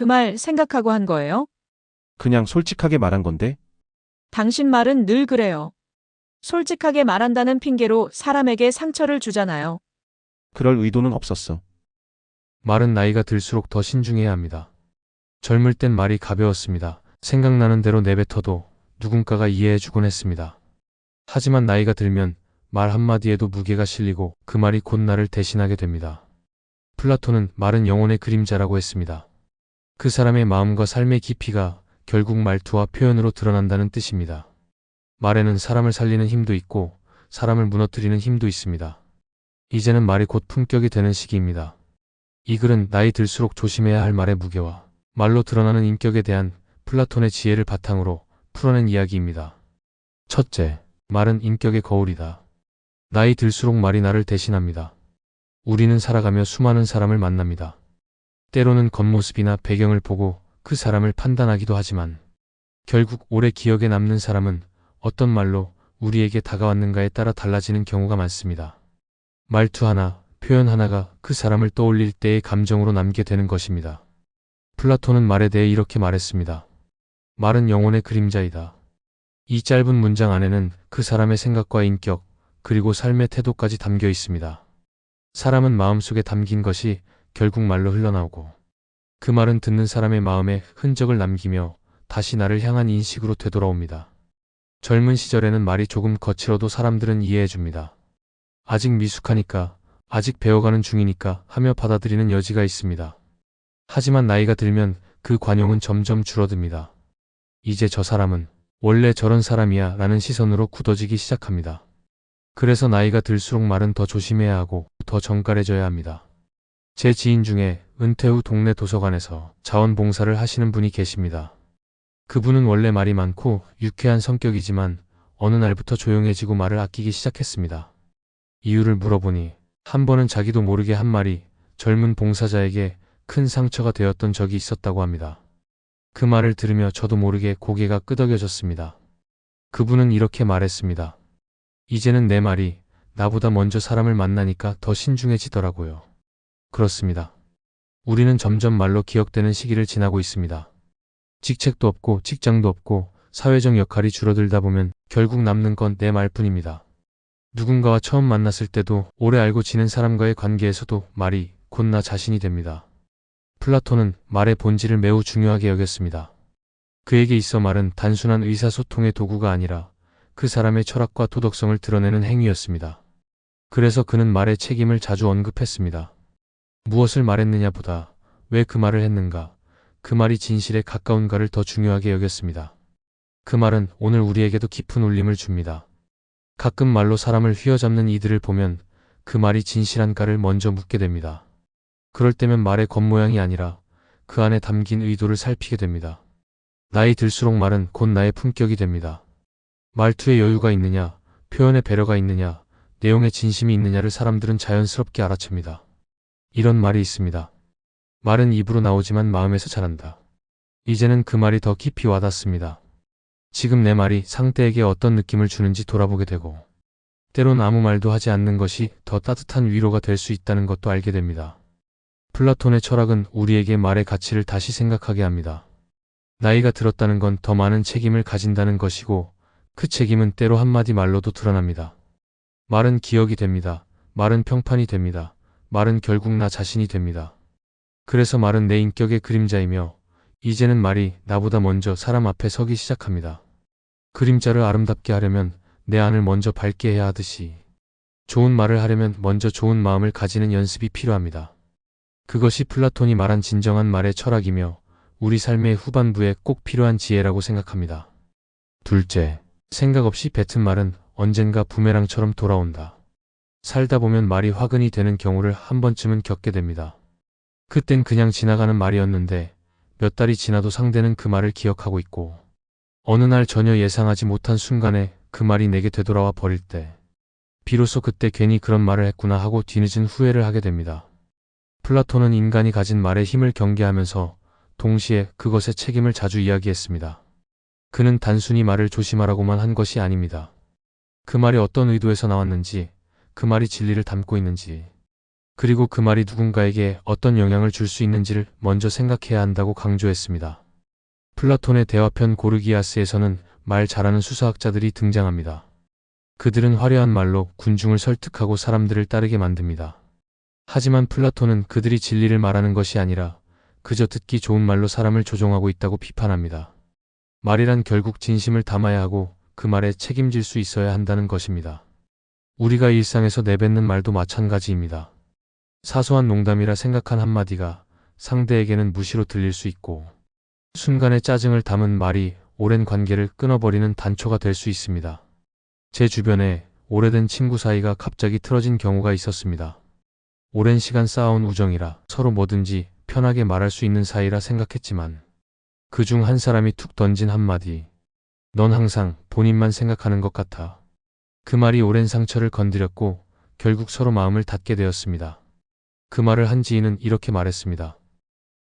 그 말 생각하고 한 거예요? 그냥 솔직하게 말한 건데. 당신 말은 늘 그래요. 솔직하게 말한다는 핑계로 사람에게 상처를 주잖아요. 그럴 의도는 없었어. 말은 나이가 들수록 더 신중해야 합니다. 젊을 땐 말이 가벼웠습니다. 생각나는 대로 내뱉어도 누군가가 이해해주곤 했습니다. 하지만 나이가 들면 말 한마디에도 무게가 실리고 그 말이 곧 나를 대신하게 됩니다. 플라톤은 말은 영혼의 그림자라고 했습니다. 그 사람의 마음과 삶의 깊이가 결국 말투와 표현으로 드러난다는 뜻입니다. 말에는 사람을 살리는 힘도 있고 사람을 무너뜨리는 힘도 있습니다. 이제는 말이 곧 품격이 되는 시기입니다. 이 글은 나이 들수록 조심해야 할 말의 무게와 말로 드러나는 인격에 대한 플라톤의 지혜를 바탕으로 풀어낸 이야기입니다. 첫째, 말은 인격의 거울이다. 나이 들수록 말이 나를 대신합니다. 우리는 살아가며 수많은 사람을 만납니다. 때로는 겉모습이나 배경을 보고 그 사람을 판단하기도 하지만 결국 오래 기억에 남는 사람은 어떤 말로 우리에게 다가왔는가에 따라 달라지는 경우가 많습니다. 말투 하나, 표현 하나가 그 사람을 떠올릴 때의 감정으로 남게 되는 것입니다. 플라톤은 말에 대해 이렇게 말했습니다. 말은 영혼의 그림자이다. 이 짧은 문장 안에는 그 사람의 생각과 인격, 그리고 삶의 태도까지 담겨 있습니다. 사람은 마음속에 담긴 것이 결국 말로 흘러나오고 그 말은 듣는 사람의 마음에 흔적을 남기며 다시 나를 향한 인식으로 되돌아옵니다. 젊은 시절에는 말이 조금 거칠어도 사람들은 이해해줍니다. 아직 미숙하니까, 아직 배워가는 중이니까 하며 받아들이는 여지가 있습니다. 하지만 나이가 들면 그 관용은 점점 줄어듭니다. 이제 저 사람은 원래 저런 사람이야 라는 시선으로 굳어지기 시작합니다. 그래서 나이가 들수록 말은 더 조심해야 하고 더 정갈해져야 합니다. 제 지인 중에 은퇴 후 동네 도서관에서 자원봉사를 하시는 분이 계십니다. 그분은 원래 말이 많고 유쾌한 성격이지만 어느 날부터 조용해지고 말을 아끼기 시작했습니다. 이유를 물어보니 한 번은 자기도 모르게 한 말이 젊은 봉사자에게 큰 상처가 되었던 적이 있었다고 합니다. 그 말을 들으며 저도 모르게 고개가 끄덕여졌습니다. 그분은 이렇게 말했습니다. 이제는 내 말이 나보다 먼저 사람을 만나니까 더 신중해지더라고요. 그렇습니다. 우리는 점점 말로 기억되는 시기를 지나고 있습니다. 직책도 없고 직장도 없고 사회적 역할이 줄어들다 보면 결국 남는 건 내 말뿐입니다. 누군가와 처음 만났을 때도 오래 알고 지낸 사람과의 관계에서도 말이 곧 나 자신이 됩니다. 플라톤은 말의 본질을 매우 중요하게 여겼습니다. 그에게 있어 말은 단순한 의사소통의 도구가 아니라 그 사람의 철학과 도덕성을 드러내는 행위였습니다. 그래서 그는 말의 책임을 자주 언급했습니다. 무엇을 말했느냐보다 왜 그 말을 했는가, 그 말이 진실에 가까운가를 더 중요하게 여겼습니다. 그 말은 오늘 우리에게도 깊은 울림을 줍니다. 가끔 말로 사람을 휘어잡는 이들을 보면 그 말이 진실한가를 먼저 묻게 됩니다. 그럴 때면 말의 겉모양이 아니라 그 안에 담긴 의도를 살피게 됩니다. 나이 들수록 말은 곧 나의 품격이 됩니다. 말투에 여유가 있느냐, 표현에 배려가 있느냐, 내용에 진심이 있느냐를 사람들은 자연스럽게 알아챕니다. 이런 말이 있습니다. 말은 입으로 나오지만 마음에서 자란다. 이제는 그 말이 더 깊이 와닿습니다. 지금 내 말이 상대에게 어떤 느낌을 주는지 돌아보게 되고 때론 아무 말도 하지 않는 것이 더 따뜻한 위로가 될 수 있다는 것도 알게 됩니다. 플라톤의 철학은 우리에게 말의 가치를 다시 생각하게 합니다. 나이가 들었다는 건 더 많은 책임을 가진다는 것이고 그 책임은 때로 한마디 말로도 드러납니다. 말은 기억이 됩니다. 말은 평판이 됩니다. 말은 결국 나 자신이 됩니다. 그래서 말은 내 인격의 그림자이며 이제는 말이 나보다 먼저 사람 앞에 서기 시작합니다. 그림자를 아름답게 하려면 내 안을 먼저 밝게 해야 하듯이 좋은 말을 하려면 먼저 좋은 마음을 가지는 연습이 필요합니다. 그것이 플라톤이 말한 진정한 말의 철학이며 우리 삶의 후반부에 꼭 필요한 지혜라고 생각합니다. 둘째, 생각 없이 뱉은 말은 언젠가 부메랑처럼 돌아온다. 살다 보면 말이 화근이 되는 경우를 한 번쯤은 겪게 됩니다. 그땐 그냥 지나가는 말이었는데 몇 달이 지나도 상대는 그 말을 기억하고 있고 어느 날 전혀 예상하지 못한 순간에 그 말이 내게 되돌아와 버릴 때 비로소 그때 괜히 그런 말을 했구나 하고 뒤늦은 후회를 하게 됩니다. 플라톤은 인간이 가진 말의 힘을 경계하면서 동시에 그것의 책임을 자주 이야기했습니다. 그는 단순히 말을 조심하라고만 한 것이 아닙니다. 그 말이 어떤 의도에서 나왔는지, 그 말이 진리를 담고 있는지, 그리고 그 말이 누군가에게 어떤 영향을 줄 수 있는지를 먼저 생각해야 한다고 강조했습니다. 플라톤의 대화편 고르기아스에서는 말 잘하는 수사학자들이 등장합니다. 그들은 화려한 말로 군중을 설득하고 사람들을 따르게 만듭니다. 하지만 플라톤은 그들이 진리를 말하는 것이 아니라 그저 듣기 좋은 말로 사람을 조종하고 있다고 비판합니다. 말이란 결국 진심을 담아야 하고 그 말에 책임질 수 있어야 한다는 것입니다. 우리가 일상에서 내뱉는 말도 마찬가지입니다. 사소한 농담이라 생각한 한마디가 상대에게는 무시로 들릴 수 있고 순간의 짜증을 담은 말이 오랜 관계를 끊어버리는 단초가 될 수 있습니다. 제 주변에 오래된 친구 사이가 갑자기 틀어진 경우가 있었습니다. 오랜 시간 쌓아온 우정이라 서로 뭐든지 편하게 말할 수 있는 사이라 생각했지만 그중 한 사람이 툭 던진 한마디, 넌 항상 본인만 생각하는 것 같아. 그 말이 오랜 상처를 건드렸고 결국 서로 마음을 닫게 되었습니다. 그 말을 한 지인은 이렇게 말했습니다.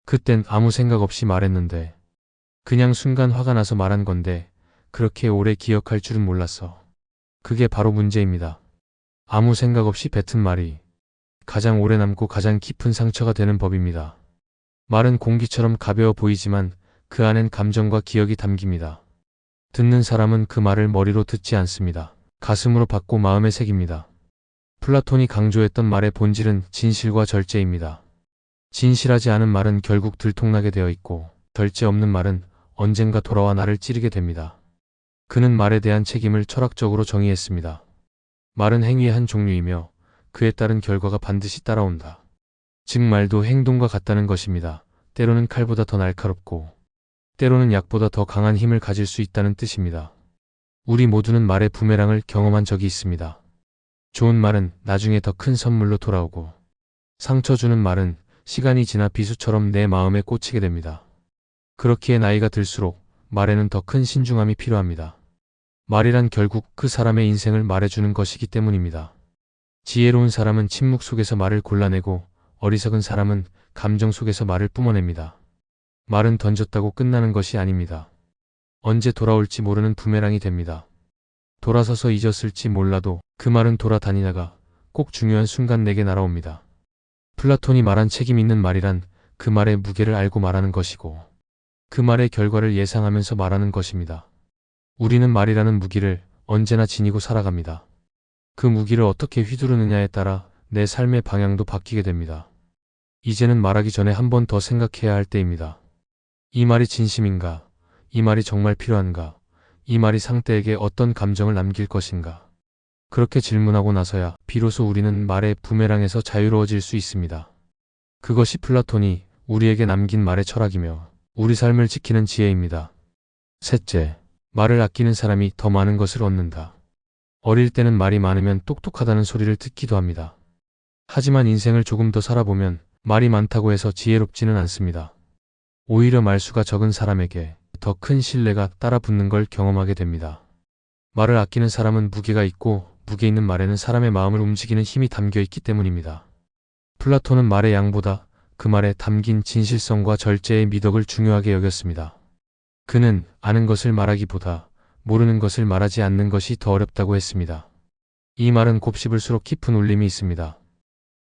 그땐 아무 생각 없이 말했는데 그냥 순간 화가 나서 말한 건데 그렇게 오래 기억할 줄은 몰랐어. 그게 바로 문제입니다. 아무 생각 없이 뱉은 말이 가장 오래 남고 가장 깊은 상처가 되는 법입니다. 말은 공기처럼 가벼워 보이지만 그 안엔 감정과 기억이 담깁니다. 듣는 사람은 그 말을 머리로 듣지 않습니다. 가슴으로 받고 마음에 새깁니다. 플라톤이 강조했던 말의 본질은 진실과 절제입니다. 진실하지 않은 말은 결국 들통나게 되어 있고 절제 없는 말은 언젠가 돌아와 나를 찌르게 됩니다. 그는 말에 대한 책임을 철학적으로 정의했습니다. 말은 행위의 한 종류이며 그에 따른 결과가 반드시 따라온다. 즉 말도 행동과 같다는 것입니다. 때로는 칼보다 더 날카롭고 때로는 약보다 더 강한 힘을 가질 수 있다는 뜻입니다. 우리 모두는 말의 부메랑을 경험한 적이 있습니다. 좋은 말은 나중에 더 큰 선물로 돌아오고 상처 주는 말은 시간이 지나 비수처럼 내 마음에 꽂히게 됩니다. 그렇기에 나이가 들수록 말에는 더 큰 신중함이 필요합니다. 말이란 결국 그 사람의 인생을 말해주는 것이기 때문입니다. 지혜로운 사람은 침묵 속에서 말을 골라내고 어리석은 사람은 감정 속에서 말을 뿜어냅니다. 말은 던졌다고 끝나는 것이 아닙니다. 언제 돌아올지 모르는 부메랑이 됩니다. 돌아서서 잊었을지 몰라도 그 말은 돌아다니다가 꼭 중요한 순간 내게 날아옵니다. 플라톤이 말한 책임 있는 말이란 그 말의 무게를 알고 말하는 것이고 그 말의 결과를 예상하면서 말하는 것입니다. 우리는 말이라는 무기를 언제나 지니고 살아갑니다. 그 무기를 어떻게 휘두르느냐에 따라 내 삶의 방향도 바뀌게 됩니다. 이제는 말하기 전에 한 번 더 생각해야 할 때입니다. 이 말이 진심인가? 이 말이 정말 필요한가? 이 말이 상대에게 어떤 감정을 남길 것인가? 그렇게 질문하고 나서야 비로소 우리는 말의 부메랑에서 자유로워질 수 있습니다. 그것이 플라톤이 우리에게 남긴 말의 철학이며 우리 삶을 지키는 지혜입니다. 셋째, 말을 아끼는 사람이 더 많은 것을 얻는다. 어릴 때는 말이 많으면 똑똑하다는 소리를 듣기도 합니다. 하지만 인생을 조금 더 살아보면 말이 많다고 해서 지혜롭지는 않습니다. 오히려 말수가 적은 사람에게 더 큰 신뢰가 따라붙는 걸 경험하게 됩니다. 말을 아끼는 사람은 무게가 있고 무게 있는 말에는 사람의 마음을 움직이는 힘이 담겨 있기 때문입니다. 플라톤은 말의 양보다 그 말에 담긴 진실성과 절제의 미덕을 중요하게 여겼습니다. 그는 아는 것을 말하기보다 모르는 것을 말하지 않는 것이 더 어렵다고 했습니다. 이 말은 곱씹을수록 깊은 울림이 있습니다.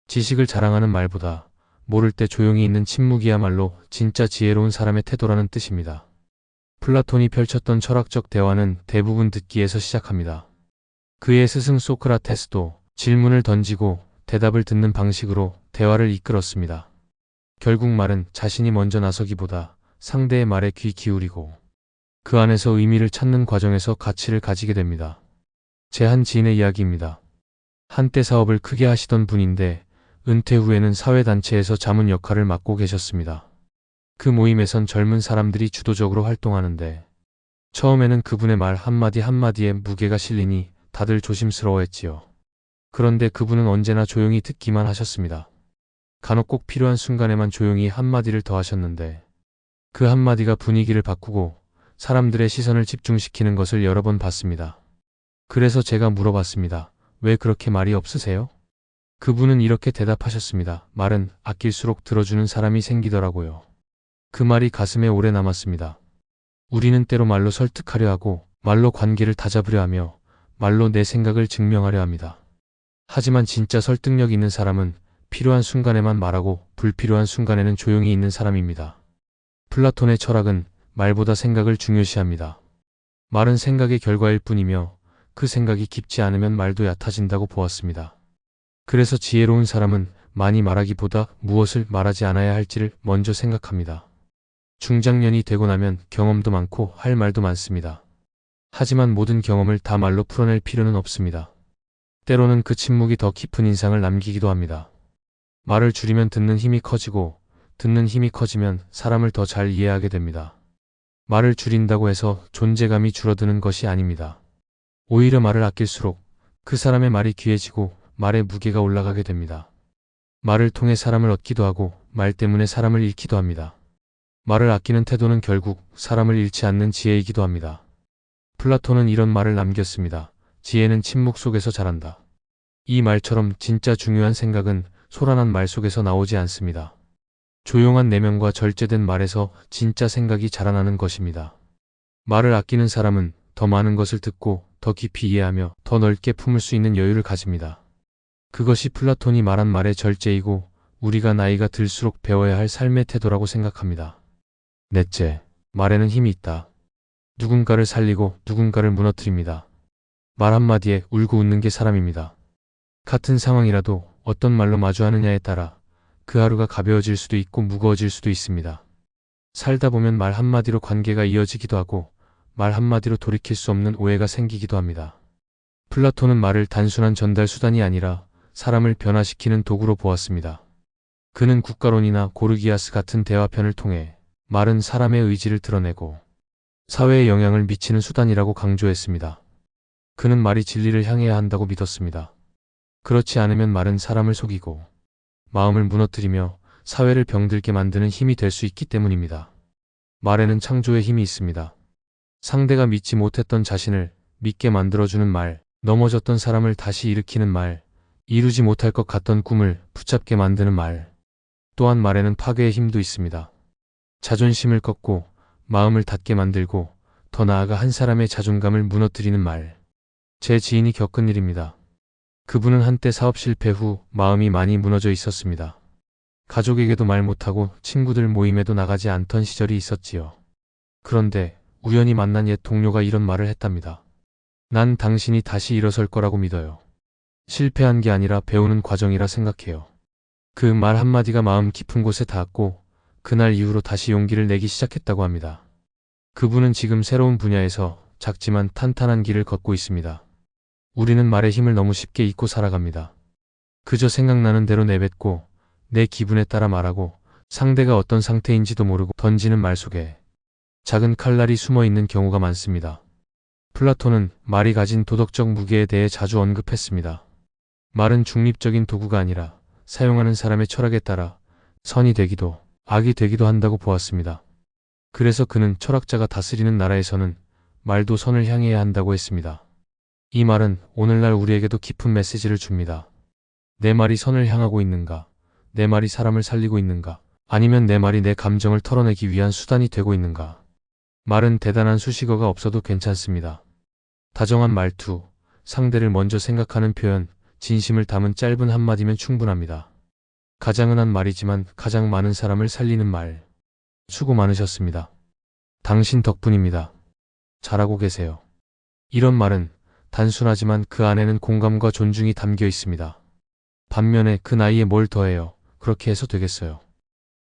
지식을 자랑하는 말보다 모를 때 조용히 있는 침묵이야말로 진짜 지혜로운 사람의 태도라는 뜻입니다. 플라톤이 펼쳤던 철학적 대화는 대부분 듣기에서 시작합니다. 그의 스승 소크라테스도 질문을 던지고 대답을 듣는 방식으로 대화를 이끌었습니다. 결국 말은 자신이 먼저 나서기보다 상대의 말에 귀 기울이고 그 안에서 의미를 찾는 과정에서 가치를 가지게 됩니다. 제 한 지인의 이야기입니다. 한때 사업을 크게 하시던 분인데 은퇴 후에는 사회단체에서 자문 역할을 맡고 계셨습니다. 그 모임에선 젊은 사람들이 주도적으로 활동하는데 처음에는 그분의 말 한마디 한마디에 무게가 실리니 다들 조심스러워했지요. 그런데 그분은 언제나 조용히 듣기만 하셨습니다. 간혹 꼭 필요한 순간에만 조용히 한마디를 더 하셨는데 그 한마디가 분위기를 바꾸고 사람들의 시선을 집중시키는 것을 여러 번 봤습니다. 그래서 제가 물어봤습니다. 왜 그렇게 말이 없으세요? 그분은 이렇게 대답하셨습니다. 말은 아낄수록 들어주는 사람이 생기더라고요. 그 말이 가슴에 오래 남았습니다. 우리는 때로 말로 설득하려 하고 말로 관계를 다잡으려 하며 말로 내 생각을 증명하려 합니다. 하지만 진짜 설득력 있는 사람은 필요한 순간에만 말하고 불필요한 순간에는 조용히 있는 사람입니다. 플라톤의 철학은 말보다 생각을 중요시합니다. 말은 생각의 결과일 뿐이며 그 생각이 깊지 않으면 말도 얕아진다고 보았습니다. 그래서 지혜로운 사람은 많이 말하기보다 무엇을 말하지 않아야 할지를 먼저 생각합니다. 중장년이 되고 나면 경험도 많고 할 말도 많습니다. 하지만 모든 경험을 다 말로 풀어낼 필요는 없습니다. 때로는 그 침묵이 더 깊은 인상을 남기기도 합니다. 말을 줄이면 듣는 힘이 커지고 듣는 힘이 커지면 사람을 더 잘 이해하게 됩니다. 말을 줄인다고 해서 존재감이 줄어드는 것이 아닙니다. 오히려 말을 아낄수록 그 사람의 말이 귀해지고 말의 무게가 올라가게 됩니다. 말을 통해 사람을 얻기도 하고 말 때문에 사람을 잃기도 합니다. 말을 아끼는 태도는 결국 사람을 잃지 않는 지혜이기도 합니다. 플라톤은 이런 말을 남겼습니다. 지혜는 침묵 속에서 자란다. 이 말처럼 진짜 중요한 생각은 소란한 말 속에서 나오지 않습니다. 조용한 내면과 절제된 말에서 진짜 생각이 자라나는 것입니다. 말을 아끼는 사람은 더 많은 것을 듣고 더 깊이 이해하며 더 넓게 품을 수 있는 여유를 가집니다. 그것이 플라톤이 말한 말의 절제이고 우리가 나이가 들수록 배워야 할 삶의 태도라고 생각합니다. 넷째, 말에는 힘이 있다. 누군가를 살리고 누군가를 무너뜨립니다. 말 한마디에 울고 웃는 게 사람입니다. 같은 상황이라도 어떤 말로 마주하느냐에 따라 그 하루가 가벼워질 수도 있고 무거워질 수도 있습니다. 살다 보면 말 한마디로 관계가 이어지기도 하고 말 한마디로 돌이킬 수 없는 오해가 생기기도 합니다. 플라톤은 말을 단순한 전달 수단이 아니라 사람을 변화시키는 도구로 보았습니다. 그는 국가론이나 고르기아스 같은 대화편을 통해 말은 사람의 의지를 드러내고 사회에 영향을 미치는 수단이라고 강조했습니다. 그는 말이 진리를 향해야 한다고 믿었습니다. 그렇지 않으면 말은 사람을 속이고 마음을 무너뜨리며 사회를 병들게 만드는 힘이 될 수 있기 때문입니다. 말에는 창조의 힘이 있습니다. 상대가 믿지 못했던 자신을 믿게 만들어주는 말, 넘어졌던 사람을 다시 일으키는 말, 이루지 못할 것 같던 꿈을 붙잡게 만드는 말. 또한 말에는 파괴의 힘도 있습니다. 자존심을 꺾고 마음을 닫게 만들고 더 나아가 한 사람의 자존감을 무너뜨리는 말. 제 지인이 겪은 일입니다. 그분은 한때 사업 실패 후 마음이 많이 무너져 있었습니다. 가족에게도 말 못하고 친구들 모임에도 나가지 않던 시절이 있었지요. 그런데 우연히 만난 옛 동료가 이런 말을 했답니다. 난 당신이 다시 일어설 거라고 믿어요. 실패한 게 아니라 배우는 과정이라 생각해요. 그 말 한마디가 마음 깊은 곳에 닿았고 그날 이후로 다시 용기를 내기 시작했다고 합니다. 그분은 지금 새로운 분야에서 작지만 탄탄한 길을 걷고 있습니다. 우리는 말의 힘을 너무 쉽게 잊고 살아갑니다. 그저 생각나는 대로 내뱉고 내 기분에 따라 말하고 상대가 어떤 상태인지도 모르고 던지는 말 속에 작은 칼날이 숨어 있는 경우가 많습니다. 플라톤은 말이 가진 도덕적 무게에 대해 자주 언급했습니다. 말은 중립적인 도구가 아니라 사용하는 사람의 철학에 따라 선이 되기도 악이 되기도 한다고 보았습니다. 그래서 그는 철학자가 다스리는 나라에서는 말도 선을 향해야 한다고 했습니다. 이 말은 오늘날 우리에게도 깊은 메시지를 줍니다. 내 말이 선을 향하고 있는가? 내 말이 사람을 살리고 있는가? 아니면 내 말이 내 감정을 털어내기 위한 수단이 되고 있는가? 말은 대단한 수식어가 없어도 괜찮습니다. 다정한 말투, 상대를 먼저 생각하는 표현, 진심을 담은 짧은 한마디면 충분합니다. 가장 흔한 말이지만 가장 많은 사람을 살리는 말. 수고 많으셨습니다. 당신 덕분입니다. 잘하고 계세요. 이런 말은 단순하지만 그 안에는 공감과 존중이 담겨 있습니다. 반면에 그 나이에 뭘 더해요. 그렇게 해서 되겠어요.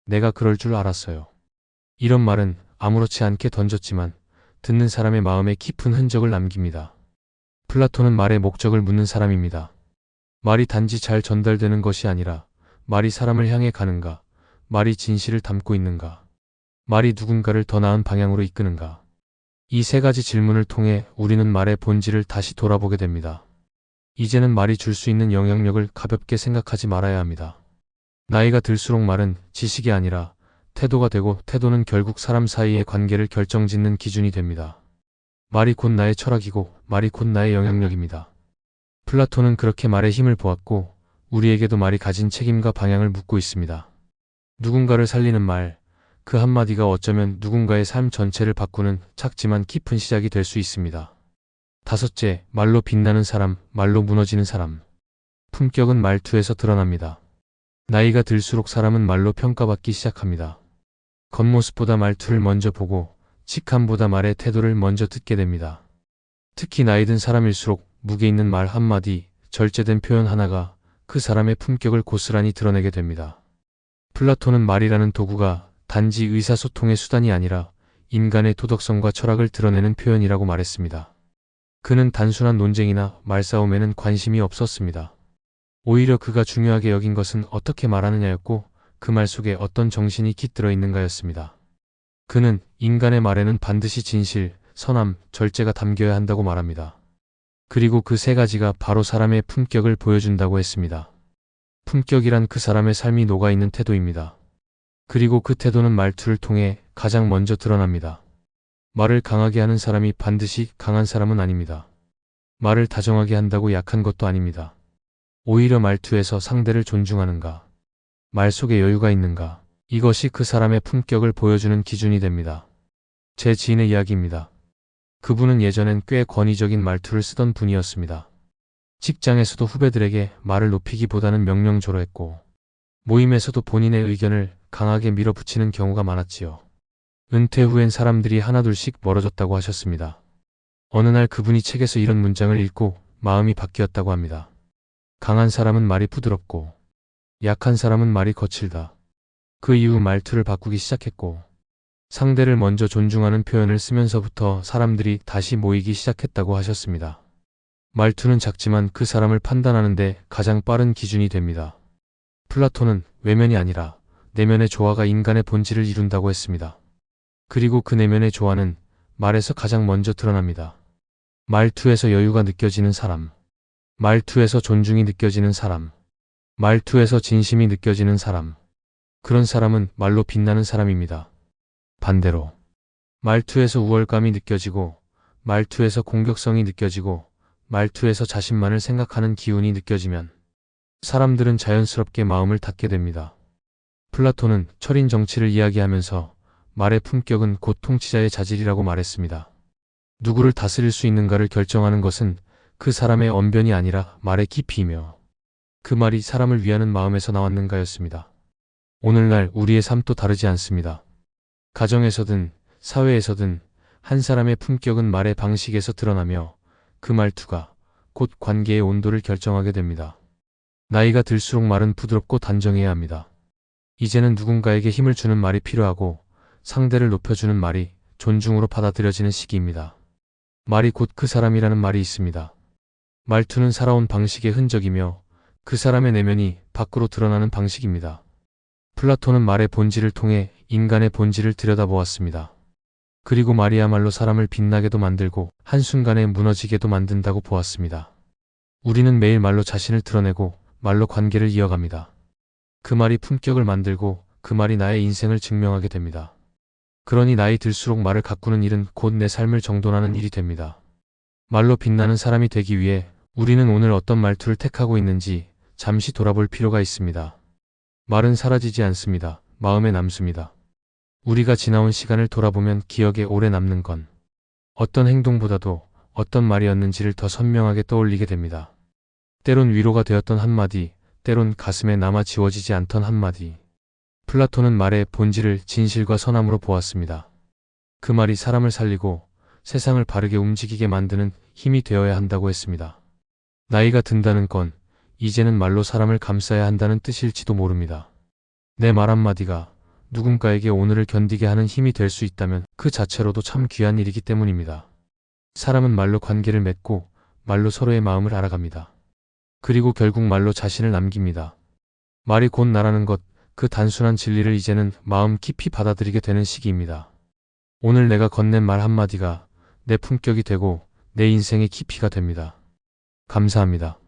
내가 그럴 줄 알았어요. 이런 말은 아무렇지 않게 던졌지만 듣는 사람의 마음에 깊은 흔적을 남깁니다. 플라톤은 말의 목적을 묻는 사람입니다. 말이 단지 잘 전달되는 것이 아니라 말이 사람을 향해 가는가, 말이 진실을 담고 있는가, 말이 누군가를 더 나은 방향으로 이끄는가. 이 세 가지 질문을 통해 우리는 말의 본질을 다시 돌아보게 됩니다. 이제는 말이 줄 수 있는 영향력을 가볍게 생각하지 말아야 합니다. 나이가 들수록 말은 지식이 아니라 태도가 되고 태도는 결국 사람 사이의 관계를 결정짓는 기준이 됩니다. 말이 곧 나의 철학이고 말이 곧 나의 영향력입니다. 플라톤은 그렇게 말의 힘을 보았고 우리에게도 말이 가진 책임과 방향을 묻고 있습니다. 누군가를 살리는 말, 그 한마디가 어쩌면 누군가의 삶 전체를 바꾸는 작지만 깊은 시작이 될 수 있습니다. 다섯째, 말로 빛나는 사람, 말로 무너지는 사람. 품격은 말투에서 드러납니다. 나이가 들수록 사람은 말로 평가받기 시작합니다. 겉모습보다 말투를 먼저 보고 직함보다 말의 태도를 먼저 듣게 됩니다. 특히 나이 든 사람일수록 무게 있는 말 한마디, 절제된 표현 하나가 그 사람의 품격을 고스란히 드러내게 됩니다. 플라톤은 말이라는 도구가 단지 의사소통의 수단이 아니라 인간의 도덕성과 철학을 드러내는 표현이라고 말했습니다. 그는 단순한 논쟁이나 말싸움에는 관심이 없었습니다. 오히려 그가 중요하게 여긴 것은 어떻게 말하느냐였고 그 말 속에 어떤 정신이 깃들어 있는가였습니다. 그는 인간의 말에는 반드시 진실, 선함, 절제가 담겨야 한다고 말합니다. 그리고 그 세 가지가 바로 사람의 품격을 보여준다고 했습니다. 품격이란 그 사람의 삶이 녹아있는 태도입니다. 그리고 그 태도는 말투를 통해 가장 먼저 드러납니다. 말을 강하게 하는 사람이 반드시 강한 사람은 아닙니다. 말을 다정하게 한다고 약한 것도 아닙니다. 오히려 말투에서 상대를 존중하는가, 말 속에 여유가 있는가, 이것이 그 사람의 품격을 보여주는 기준이 됩니다. 제 지인의 이야기입니다. 그분은 예전엔 꽤 권위적인 말투를 쓰던 분이었습니다. 직장에서도 후배들에게 말을 높이기보다는 명령조로 했고, 모임에서도 본인의 의견을 강하게 밀어붙이는 경우가 많았지요. 은퇴 후엔 사람들이 하나둘씩 멀어졌다고 하셨습니다. 어느 날 그분이 책에서 이런 문장을 읽고 마음이 바뀌었다고 합니다. 강한 사람은 말이 부드럽고 약한 사람은 말이 거칠다. 그 이후 말투를 바꾸기 시작했고 상대를 먼저 존중하는 표현을 쓰면서부터 사람들이 다시 모이기 시작했다고 하셨습니다. 말투는 작지만 그 사람을 판단하는데 가장 빠른 기준이 됩니다. 플라톤은 외면이 아니라 내면의 조화가 인간의 본질을 이룬다고 했습니다. 그리고 그 내면의 조화는 말에서 가장 먼저 드러납니다. 말투에서 여유가 느껴지는 사람, 말투에서 존중이 느껴지는 사람, 말투에서 진심이 느껴지는 사람, 그런 사람은 말로 빛나는 사람입니다. 반대로 말투에서 우월감이 느껴지고 말투에서 공격성이 느껴지고 말투에서 자신만을 생각하는 기운이 느껴지면 사람들은 자연스럽게 마음을 닫게 됩니다. 플라톤은 철인 정치를 이야기하면서 말의 품격은 곧 통치자의 자질이라고 말했습니다. 누구를 다스릴 수 있는가를 결정하는 것은 그 사람의 언변이 아니라 말의 깊이이며 그 말이 사람을 위하는 마음에서 나왔는가였습니다. 오늘날 우리의 삶도 다르지 않습니다. 가정에서든 사회에서든 한 사람의 품격은 말의 방식에서 드러나며 그 말투가 곧 관계의 온도를 결정하게 됩니다. 나이가 들수록 말은 부드럽고 단정해야 합니다. 이제는 누군가에게 힘을 주는 말이 필요하고 상대를 높여주는 말이 존중으로 받아들여지는 시기입니다. 말이 곧 그 사람이라는 말이 있습니다. 말투는 살아온 방식의 흔적이며 그 사람의 내면이 밖으로 드러나는 방식입니다. 플라톤은 말의 본질을 통해 인간의 본질을 들여다보았습니다. 그리고 말이야말로 사람을 빛나게도 만들고 한순간에 무너지게도 만든다고 보았습니다. 우리는 매일 말로 자신을 드러내고 말로 관계를 이어갑니다. 그 말이 품격을 만들고 그 말이 나의 인생을 증명하게 됩니다. 그러니 나이 들수록 말을 가꾸는 일은 곧 내 삶을 정돈하는 일이 됩니다. 말로 빛나는 사람이 되기 위해 우리는 오늘 어떤 말투를 택하고 있는지 잠시 돌아볼 필요가 있습니다. 말은 사라지지 않습니다. 마음에 남습니다. 우리가 지나온 시간을 돌아보면 기억에 오래 남는 건 어떤 행동보다도 어떤 말이었는지를 더 선명하게 떠올리게 됩니다. 때론 위로가 되었던 한마디, 때론 가슴에 남아 지워지지 않던 한마디. 플라톤은 말의 본질을 진실과 선함으로 보았습니다. 그 말이 사람을 살리고 세상을 바르게 움직이게 만드는 힘이 되어야 한다고 했습니다. 나이가 든다는 건 이제는 말로 사람을 감싸야 한다는 뜻일지도 모릅니다. 내 말 한마디가 누군가에게 오늘을 견디게 하는 힘이 될 수 있다면 그 자체로도 참 귀한 일이기 때문입니다. 사람은 말로 관계를 맺고 말로 서로의 마음을 알아갑니다. 그리고 결국 말로 자신을 남깁니다. 말이 곧 나라는 것, 그 단순한 진리를 이제는 마음 깊이 받아들이게 되는 시기입니다. 오늘 내가 건넨 말 한마디가 내 품격이 되고 내 인생의 깊이가 됩니다. 감사합니다.